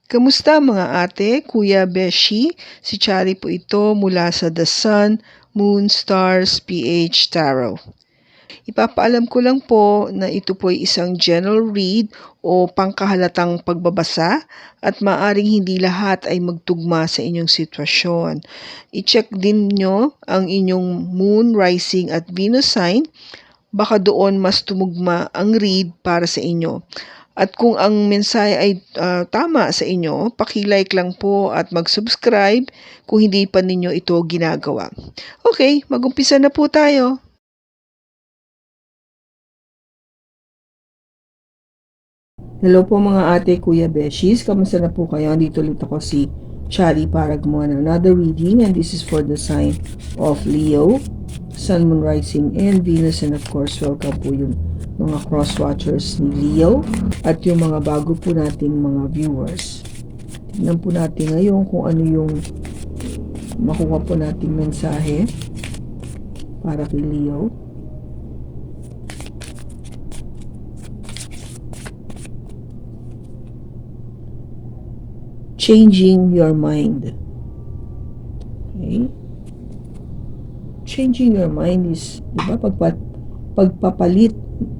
Kamusta mga ate, kuya, beshi? Si Chari po ito mula sa The Sun, Moon, Stars, PH Tarot. Ipapaalam ko lang po na ito po ay isang general read o pangkahalatang pagbabasa at maaring hindi lahat ay magtugma sa inyong sitwasyon. I-check din nyo ang inyong Moon, Rising at Venus sign. Baka doon mas tumugma ang read para sa inyo. At kung ang mensahe ay tama sa inyo, paki-like lang po at mag-subscribe kung hindi pa ninyo ito ginagawa. Okay, mag-umpisa na po tayo. Hello po mga ate, kuya, beshis. Kamusta na po kayo? Dito ulit ako si Chari para gumawa ng another reading, and this is for the sign of Leo, Sun, Moon, Rising, and Venus, and of course, welcome po yung mga cross-watchers ni Leo at yung mga bago po nating mga viewers. Tignan po natin ngayon kung ano yung makuha po nating mensahe para kay Leo. Changing your mind. Okay? Changing your mind is, di ba, pagpapalit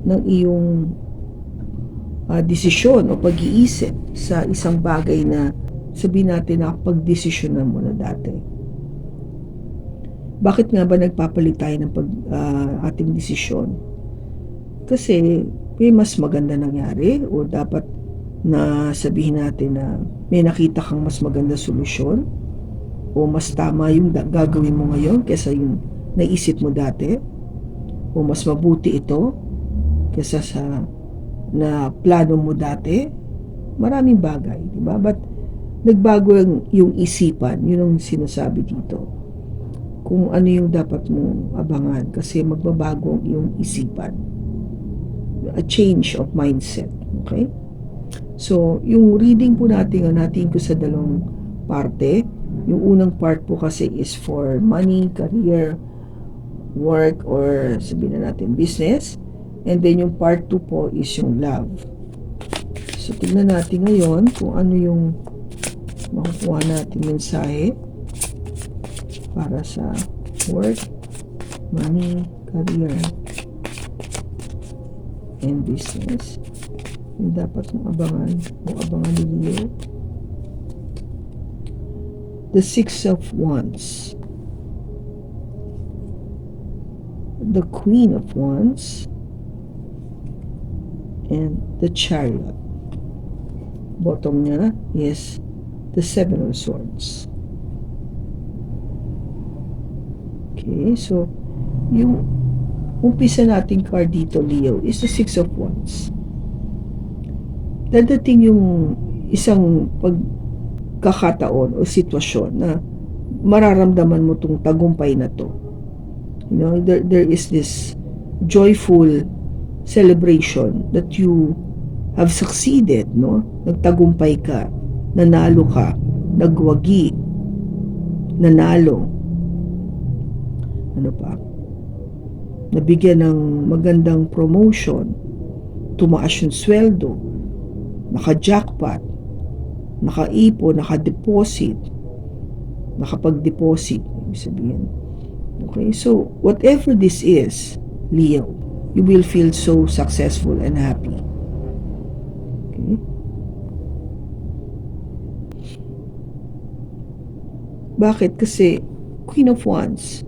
ng iyong desisyon o pag-iisip sa isang bagay na sabihin natin na pagdesisyonan mo na dati. Bakit nga ba nagpapalit tayo ng ating desisyon? Kasi may mas maganda nangyari o dapat na sabihin natin na may nakita kang mas maganda solusyon o mas tama yung gagawin mo ngayon kesa yung naisip mo dati o mas mabuti ito kesa sa na plano mo dati. Maraming bagay, di ba? But nagbago yung isipan, yun ang sinasabi dito. Kung ano yung dapat mong abangan kasi magbabago ang iyong isipan. A change of mindset, okay? So, yung reading po natin ko sa dalawang parte. Yung unang part po kasi is for money, career, work, or sabihin na natin business. And then yung part 2 po is yung love. So, tignan natin ngayon kung ano yung makukuha natin mensahe para sa work, money, career, and business. Yung dapat mong abangan ni Leo. The Six of Wands, the Queen of Wands, and the Chariot. Bottom niya is the Seven of Swords. Okay, so yung umpisa nating card dito, Leo, is the Six of Wands. Dadating yung isang pagkakataon o sitwasyon na mararamdaman mo tong tagumpay na to. You know, there is this joyful celebration that you have succeeded, no? Nagtagumpay ka, nanalo ka, nagwagi, nanalo. Ano pa? Nabigyan ng magandang promotion, tumaas yung sweldo, naka-jackpot, naka-ipon, naka-deposit, nakapag-deposit, ibig sabihin. Okay, so whatever this is, Leo, you will feel so successful and happy. Okay? Bakit? Kasi Queen of Wands,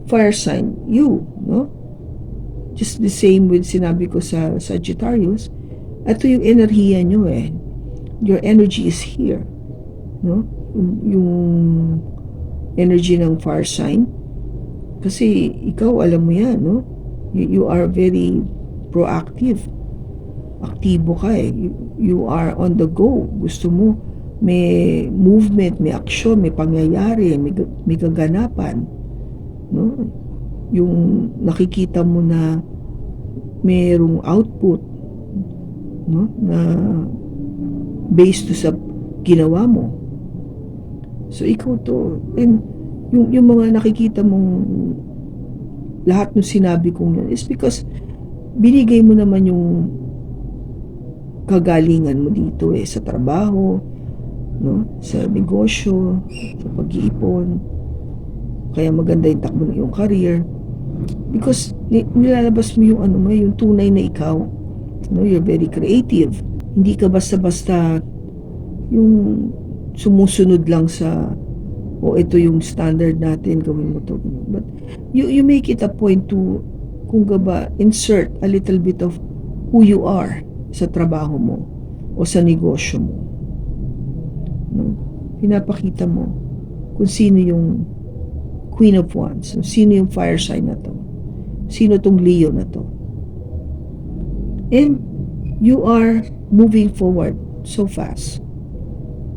fire sign, you, no? Just the same with sinabi ko sa Sagittarius. Ito yung enerhiya nyo eh. Your energy is here. No? Yung energy ng fire sign. Kasi ikaw, alam mo yan, no? You are very proactive. Aktibo ka eh. You are on the go. Gusto mo, may movement, may aksyon, may pangyayari, may kaganapan. No? Yung nakikita mo na mayroong output, no, na based to sa ginawa mo. So ikaw to, and yung mga nakikita mong lahat ng sinabi kong yun is because binigay mo naman yung kagalingan mo dito eh, sa trabaho, no? Sa negosyo, sa pag-iipon, kaya maganda yung takbo ng iyong career. Because nilalabas mo yung yung tunay na ikaw. No, you're very creative. Hindi ka basta-basta yung sumusunod lang sa ito yung standard natin, gawin mo to. But you make it a point to kung ba insert a little bit of who you are sa trabaho mo o sa negosyo mo. No? Pinapakita mo kung sino yung Queen of Wands, sino yung fire sign na to, sino tong Leo na to. And you are moving forward so fast.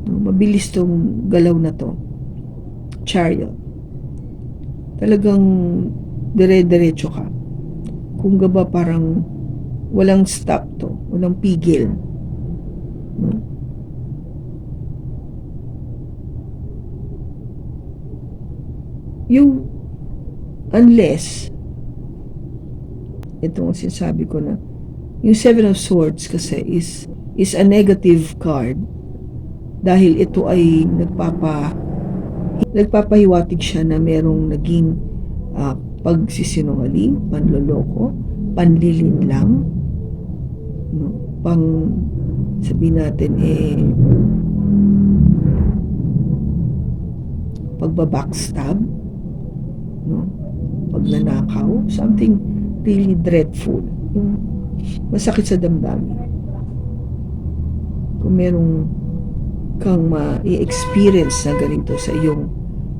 No? Mabilis tong galaw na to. Chariot. Talagang dire-diretso ka. Kung ba parang walang stop to, walang pigil. No? Yung unless ito ang sinasabi ko na yung Seven of Swords kasi is a negative card dahil ito ay nagpapahiwatig siya na merong naging pagsisinungaling, panloloko, panlilinlang, no? Sabihin natin pagbabackstab, no? Pagnanakaw, something really dreadful, yung masakit sa damdamin. Kung merong kang ma-experience na ganito sa iyong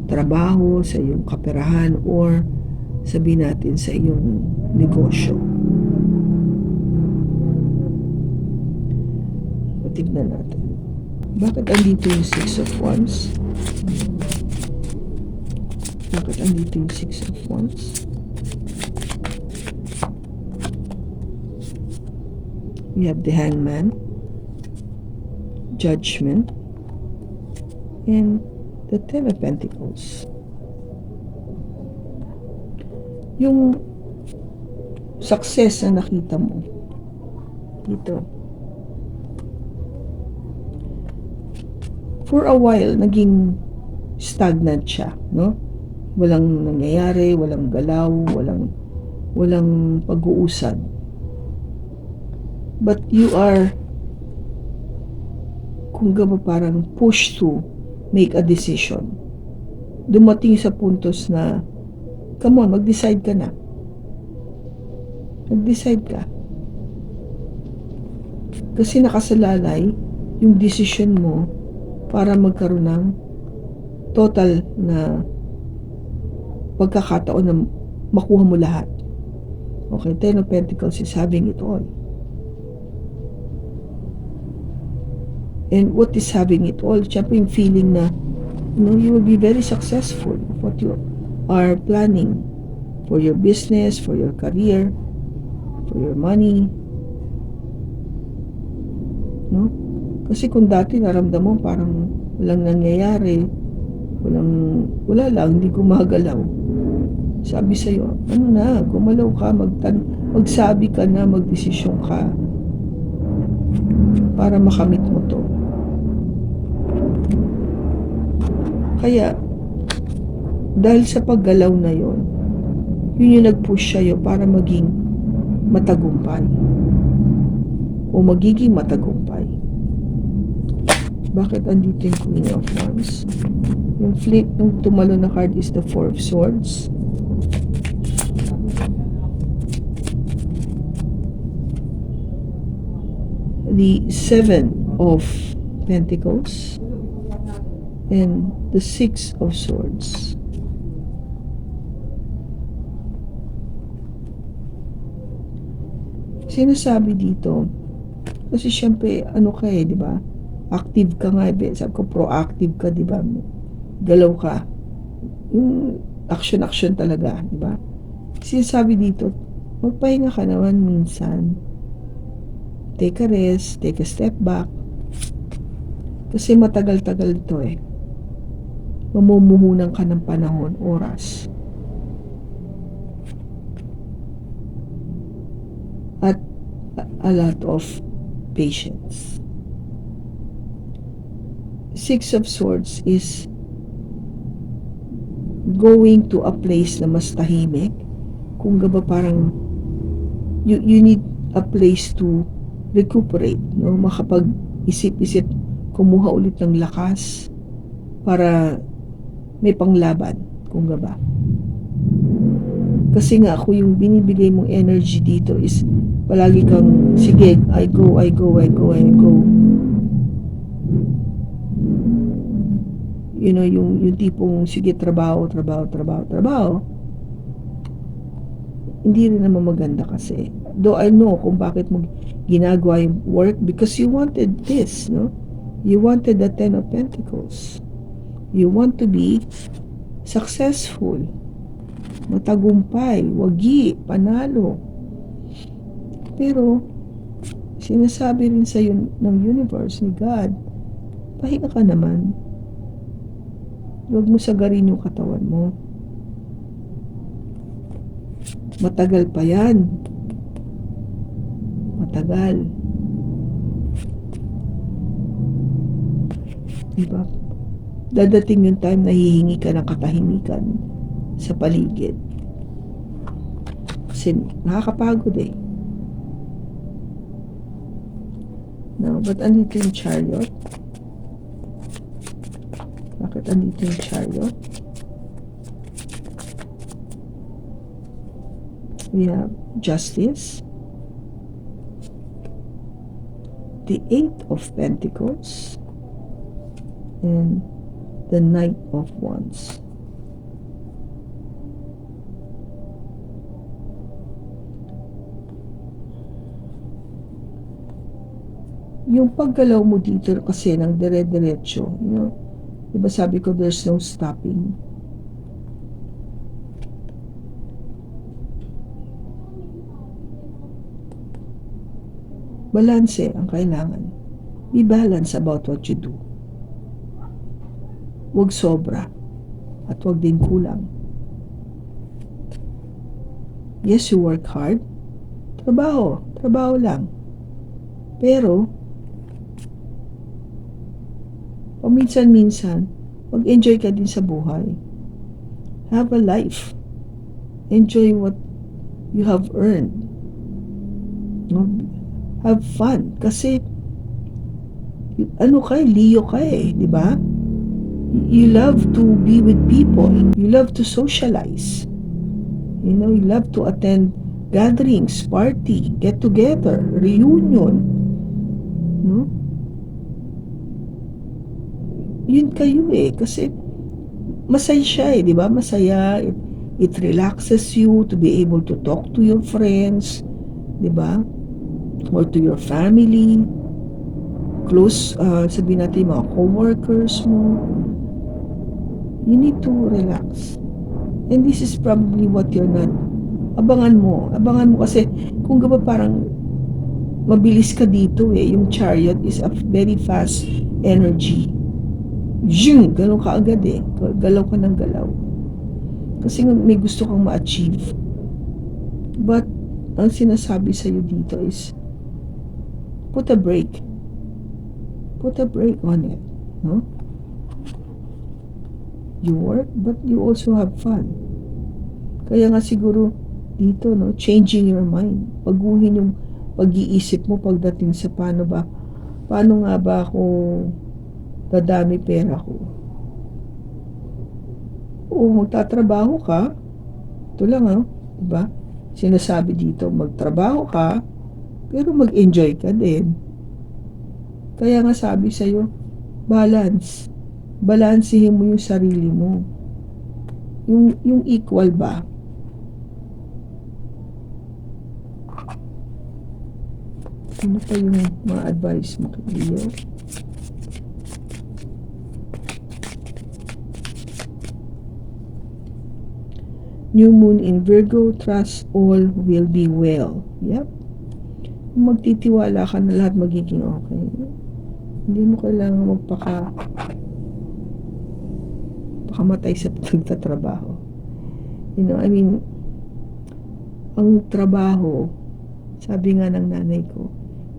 trabaho, sa iyong kaperahan, or sabihin natin sa iyong negosyo. Tignan natin. Bakit andito yung Six of Wands? Bakit andito yung Six of Wands? We have the Hangman, Judgment, and the Ten of Pentacles. Yung success na nakita mo dito, for a while naging stagnant siya, no? Walang nangyayari, walang galaw, walang pag-uusad. But you are kung ba parang push to make a decision. Dumating sa puntos na come on, mag-decide ka na. Mag-decide ka. Kasi nakasalalay yung decision mo para magkaroon ng total na pagkakataon na makuha mo lahat. Okay, Ten of Pentacles is having it all. And what is having it all? Siyempre yung feeling na you will be very successful what you are planning for your business, for your career, for your money. No? Kasi kung dati naramdaman mo parang walang nangyayari, wala lang, hindi gumagalaw. Sabi sa'yo, gumalaw ka, magsabi ka na, magdesisyon ka para makamit mo to. Kaya, dahil sa paggalaw na yon, yun yung nag-push sa'yo para maging matagumpay o magiging matagumpay. Bakit andito yung Queen of Wands? Yung flip, yung tumalo na card is the Four of Swords. The Seven of Pentacles and the Six of Swords. Sinasabi dito, kasi syempre, di ba? Active ka nga, sabi ko, proactive ka, di ba? Galaw ka. Yung action talaga, di ba? Sinasabi dito, magpahinga ka naman minsan. Take a rest, take a step back. Kasi matagal-tagal ito mamumuhunan ka ng panahon, oras. At a lot of patience. Six of Swords is going to a place na mas tahimik. Kung ba parang you need a place to recuperate, no? Makapag-isip-isip, kumuha ulit ng lakas para may panglaban, kung ba. Kasi nga ako yung binibigay mong energy dito is palagi kang, sige, I go. You know, yung tipong, sige, trabaho. Hindi rin naman maganda kasi. Though I know kung bakit mo ginagawa yung work because you wanted this, no? You wanted the Ten of Pentacles. You want to be successful, matagumpay, wagi, panalo. Pero, sinasabi rin sa'yo ng universe, ni God, pahinga ka naman. Huwag mo sagarin yung katawan mo. Matagal pa yan. Matagal. Diba? Dadating yung time na hihingi ka ng katahimikan sa paligid. Kasi nakakapagod eh. Now, ba't andito yung Chariot? Bakit andito yung Chariot? We have Justice, the Eight of Pentacles, and the Knight of Wands. Yung paggalaw mo dito kasi ng dire-diretso, you know, diba sabi ko there's no stopping. Balanse ang kailangan. Be balanced about what you do. Huwag sobra at huwag din kulang. Yes, you work hard. Trabaho lang. Pero, paminsan-minsan, mag-enjoy ka din sa buhay. Have a life. Enjoy what you have earned. No? Have fun. Kasi, Leo ka eh, di ba? You love to be with people. You love to socialize. You know, you love to attend gatherings, party, get together, reunion. No? Yun kayo eh. Kasi, masaya siya eh, di ba? Masaya. It relaxes you to be able to talk to your friends. Di ba? Or to your family, close, sabihin natin mga co-workers mo. You need to relax. And this is probably what you're not. Abangan mo kasi kung ba parang mabilis ka dito eh. Yung Chariot is a very fast energy. Gano'n ka agad eh. Galaw ka ng galaw. Kasi may gusto kang ma-achieve. But, ang sinasabi sa'yo dito is, put a break on it, no? You work, but you also have fun. Kaya nga siguro dito, no, changing your mind. Baguhin yung pag-iisip mo pagdating sa paano nga ba ako dadami pera ko. Oo, magtatrabaho ka. Ito lang, diba? Sinasabi dito, magtrabaho ka, pero mag-enjoy ka din. Kaya nga sabi sa'yo, balance. Balansihin mo yung sarili mo. Yung equal ba? Ano pa yung mga advice mo kay Leo? New Moon in Virgo, trust all will be well. Yep. Kung magtitiwala ka na lahat magiging okay. Hindi mo kailangan pakamatay sa pagtatrabaho. You know, I mean, ang trabaho, sabi nga ng nanay ko,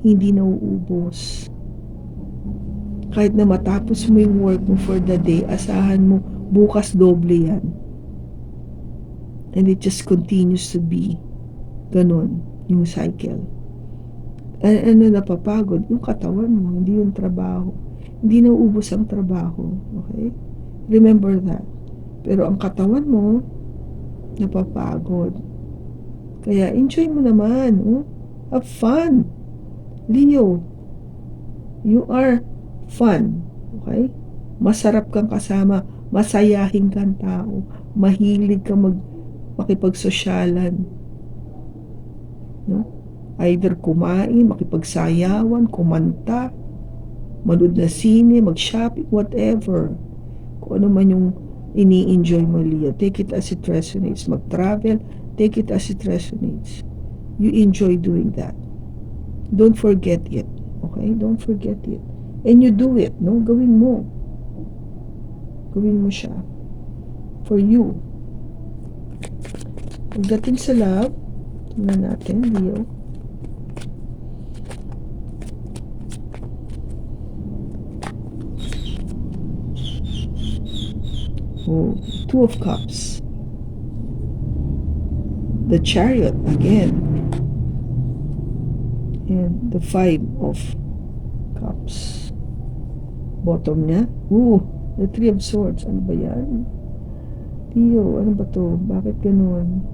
hindi nauubos. Kahit na matapos mo yung work mo for the day, asahan mo, bukas doble yan. And it just continues to be ganon yung cycle. Ano napapagod? Yung katawan mo, hindi yung trabaho. Hindi nauubos ang trabaho. Okay? Remember that. Pero ang katawan mo, napapagod. Kaya enjoy mo naman. Oh? Have fun. Leo, you are fun. Okay? Masarap kang kasama. Masayahin kang tao. Mahilig ka makipagsosyalan. No? Either kumain, makipagsayawan, kumanta, manood na sine, mag-shopping, whatever. Kung ano man yung ini-enjoy mo, Leo. Take it as it resonates. Mag-travel, take it as it resonates. You enjoy doing that. Don't forget it. Okay? Don't forget it. And you do it, no? Gawin mo. Gawin mo siya. For you. Pagdating sa love, tingnan natin, Leo. Oh, Two of Cups. The Chariot again. And the Five of Cups. Bottom niya. The Three of Swords. Ano ba yan? Leo, ano ba to? Bakit ganun?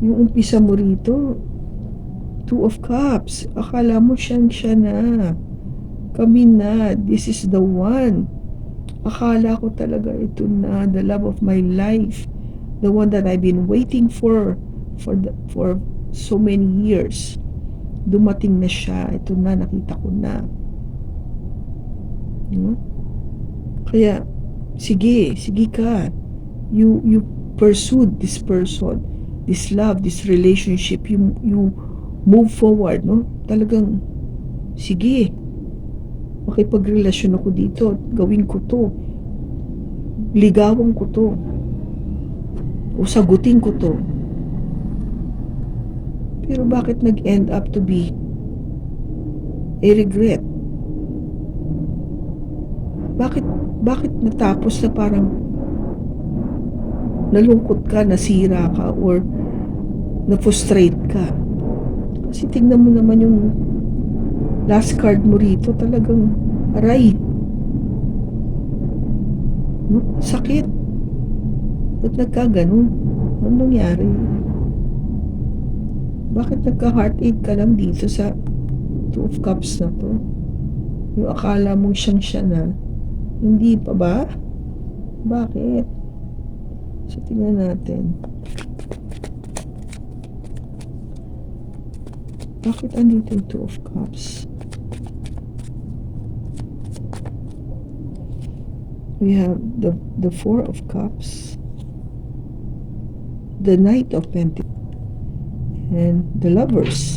Yung umpisa mo rito, Two of Cups. Akala mo siya na. Kami na. This is the one. Akala ko talaga ito na, the love of my life, the one that I've been waiting for so many years. Dumating na siya, ito na, nakita ko na. Kaya, sige ka. You pursued this person, this love, this relationship. You move forward, no? Talagang, sige. Makipagrelasyon ako dito, gawin ko to, ligawan ko to, o sagutin ko to. Pero bakit nag-end up to be a regret? Bakit natapos na parang nalungkot ka, nasira ka, or na-frustrate ka? Kasi tingnan mo naman yung last card mo rito, talagang aray. Sakit. Ba't nagkaganon? Ano nangyari? Bakit nagka-heartache ka lang dito sa Two of Cups na to? Yung akala mong siyang siya na, hindi pa ba? Bakit? So, tingnan natin. Bakit andito yung Two of Cups? We have the Four of Cups, the Knight of Pentacles, and the Lovers.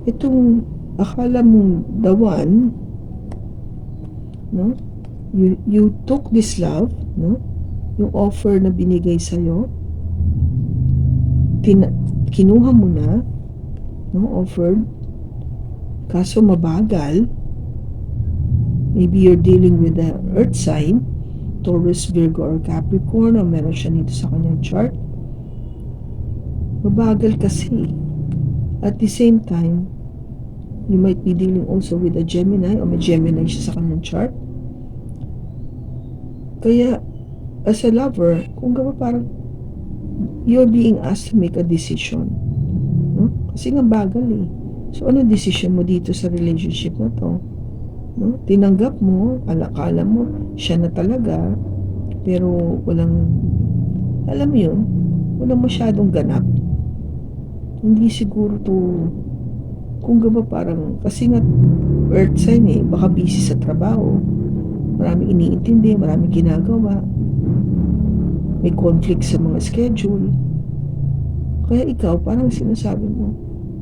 Itong akala mong the one, no? You took this love, no? Yung offer na binigay sa'yo, kinuha mo na, no, offered, kaso mabagal. Maybe you're dealing with the earth sign, Taurus, Virgo, or Capricorn, o meron siya dito sa kanyang chart. Mabagal kasi. At the same time, you might be dealing also with a Gemini, o may Gemini siya sa kanyang chart. Kaya, as a lover, kung gaba parang you're being asked to make a decision. No? Kasi nga bagal eh. So, ano decision mo dito sa relationship na to? No? Tinanggap mo, alakala mo, siya na talaga, pero walang, alam mo yun, walang masyadong ganap. Hindi siguro to, kung gaba parang, kasi nga, earth sign eh, baka busy sa trabaho, maraming iniintindi, maraming ginagawa, may conflict sa mga schedule. Kaya ikaw, parang sinasabi mo,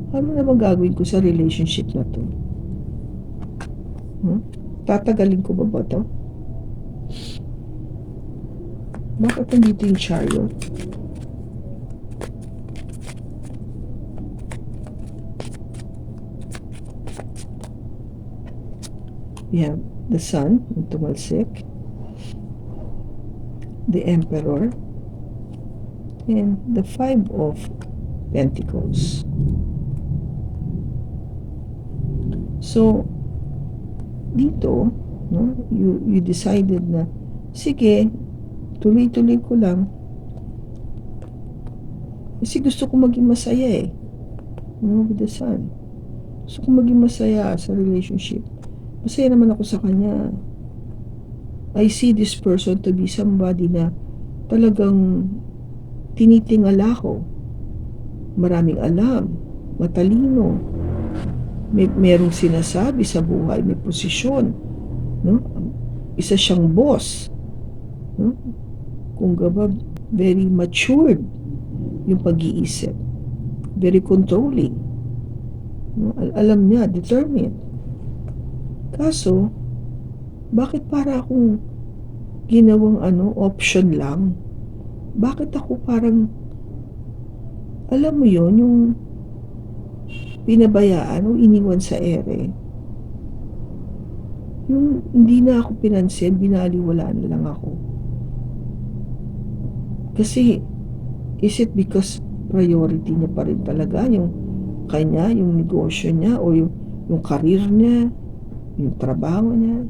ano na bang gagawin ko sa relationship na to? Tatagalin ko ba to? Bakit nandito yung Chariot? We have the Sun, yung tumalsik, the Emperor, and the Five of Pentacles. So, dito, no, you decided na, sige, tuloy-tuloy ko lang. Kasi gusto ko maging masaya eh. With the Sun. Gusto ko maging masaya sa relationship. Masaya naman ako sa kanya. I see this person to be somebody na talagang tinitingala ko. Maraming alam, matalino, merong sinasabi sa buhay, may posisyon, no? Isa siyang boss, no? Kung gaba, very matured yung pag-iisip, very controlling, no? Alam niya, determined. Kaso, bakit para akong ginawang option lang? Bakit ako parang, alam mo yon, yung pinabayaan o iniwan sa ere? Yung hindi na ako pinansin, binaliwalaan lang ako. Kasi, is it because priority niya pa rin talaga yung kanya, yung negosyo niya, o yung career niya, yung trabaho niya?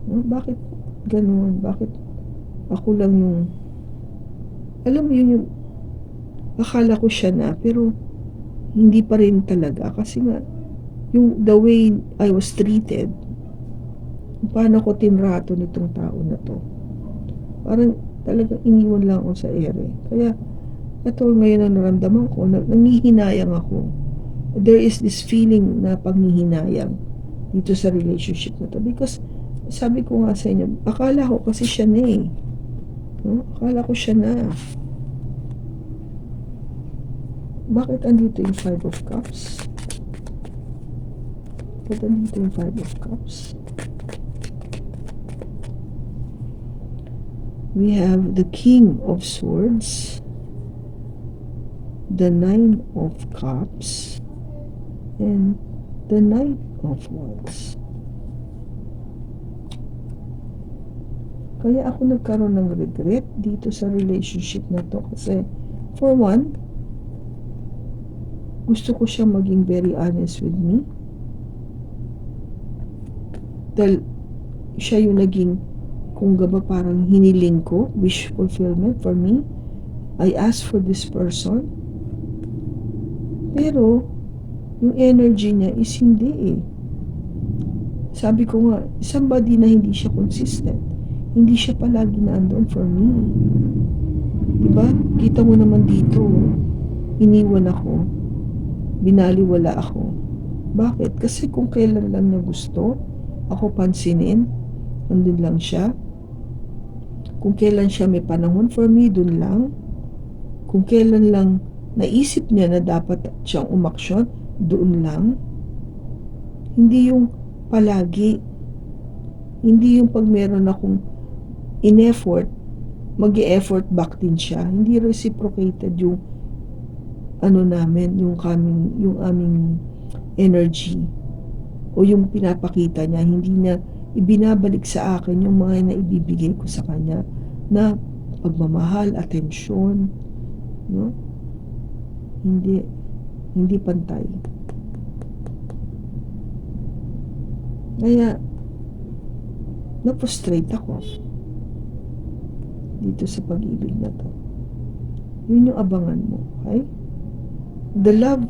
Bakit ganun? Bakit ako lang yung, alam mo yun, yung akala ko siya na, pero hindi pa rin talaga. Kasi nga, yung the way I was treated, paano ko tinrato nitong tao na to, parang talagang iniwan lang ako sa ere. Kaya ito ngayon ang naramdaman ko, nangihinayang ako. There is this feeling na panghihinayang dito sa relationship na to, because sabi ko nga sa inyo, akala ko kasi siya na eh, no? Akala ko siya na. Bakit andito yung Five of Cups? Bakit andito yung Five of Cups? We have the King of Swords, the Nine of Cups, and the Knight of Wands. Kaya ako nagkaroon ng regret dito sa relationship na to, kasi for one, gusto ko siya maging very honest with me. Dahil siya yung naging, kung gaba parang hiniling ko, wish fulfillment for me. I asked for this person. Pero, yung energy niya is hindi eh. Sabi ko nga, somebody na hindi siya consistent. Hindi siya palagi na andun for me. Diba? Kita mo naman dito, iniwan ako, binaliwala ako. Bakit? Kasi kung kailan lang niya gusto ako pansinin, andun lang siya. Kung kailan siya may panahon for me, dun lang. Kung kailan lang naisip niya na dapat siyang umaksyon, doon lang. Hindi yung palagi. Hindi yung pag meron akong in-effort, mag-e-effort back din siya. Hindi reciprocated yung namin, yung aming energy o yung pinapakita niya. Hindi niya ibinabalik sa akin yung mga naibibigay ko sa kanya na pagmamahal, atensyon, no? Hindi pantay. Kaya na-frustrate ako dito sa pag-ibig na to. Yun yung abangan mo, okay? The love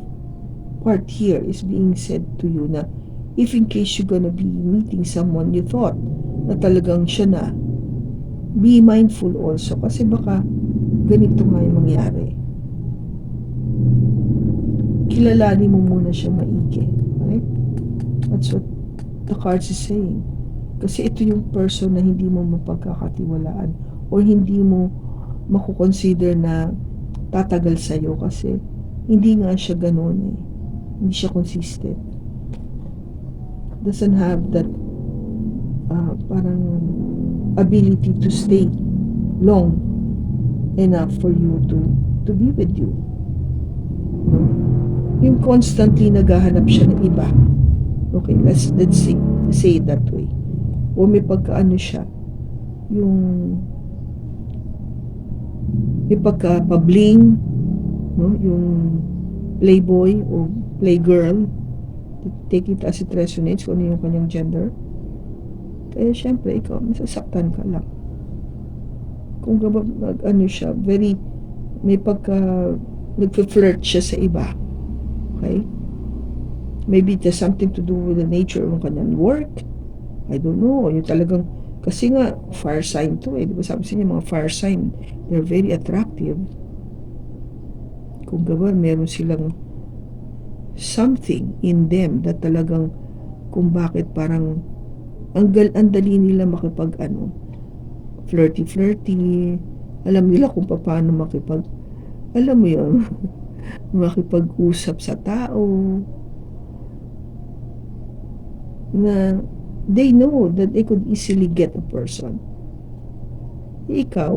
part here is being said to you na if in case you're gonna be meeting someone you thought na talagang siya na, be mindful also, kasi baka ganito nga yung mangyari. Kilalanin mo muna siya maigi, right? That's what the cards is saying. Kasi ito yung person na hindi mo mapagkakatiwalaan o hindi mo makukonsider na tatagal sa'yo, kasi hindi nga siya ganun eh. Hindi siya consistent. Doesn't have that parang ability to stay long enough for you to be with you. No? Yung constantly naghahanap siya ng iba. Okay, let's say it that way. O may pagkaano siya, yung may pagka-pabling, no? Yung playboy o playgirl, take it as it resonates kung ano yung kanyang gender. Kaya syempre, ikaw, masasaktan ka lang. Kung ano siya, very, may nagpa-flirt siya sa iba. Okay? Maybe it has something to do with the nature ng kanyang work. I don't know. Yung talagang, kasi nga, fire sign to eh. Di ba sabi sa niya, mga fire sign, they're very attractive. Kung meron silang something in them that talagang, kung bakit parang, ang dali nila makipag flirty, alam nila kung paano alam mo yun, makipag-usap sa tao, na they know that they could easily get a person. Ikaw,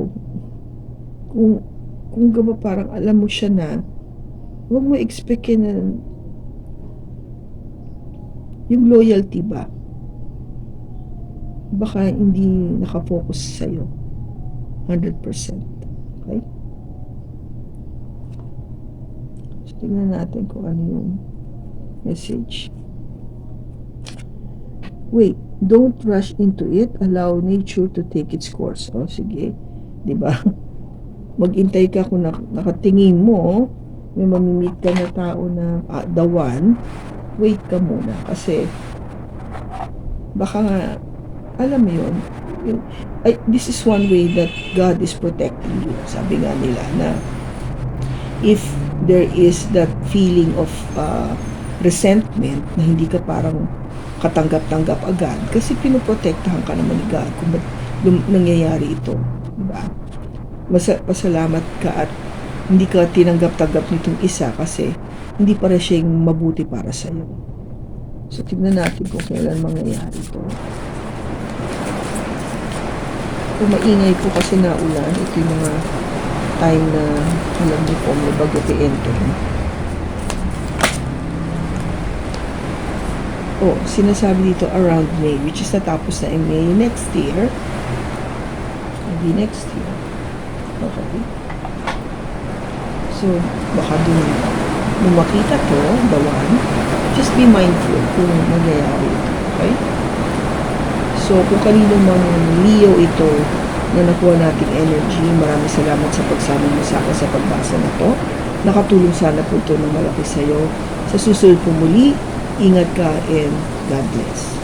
kung parang alam mo siya na, huwag mo expectin na yung loyalty ba, baka hindi nakafocus sa'yo 100%. Okay? So, tingnan natin kung ano yung message. Wait, don't rush into it. Allow nature to take its course. O, sige. Diba? Maghintay ka kung nakatingin mo, may mamimit ka na tao na the one, wait ka muna. Kasi, baka nga, alam mo yun, this is one way that God is protecting you. Sabi nga nila na if there is that feeling of resentment na hindi ka parang katanggap-tanggap agad kasi pinoprotektahan ka naman ni God kung ba't nangyayari ito. Diba? Pasalamat ka at hindi ka tinanggap-tanggap nitong isa kasi hindi para siyang mabuti para sa'yo. So, tignan natin kung kailan mangyayari ito. Kung maingay po kasi naulan, ito yung mga time na alam niyo po may bago enter. Sinasabi dito around May, which is natapos na in May next year. Maybe next year. Okay. So, baka dun makita to, the one, just be mindful kung mangyayari ito. Okay? So, kung kanino mang Leo ito na nakuha nating energy, maraming salamat sa pagsama mo sa akin sa pagbasa na to. Nakatulong sana po ito ng malaki sa'yo. Sa susunod po muli, ingat ka and God bless.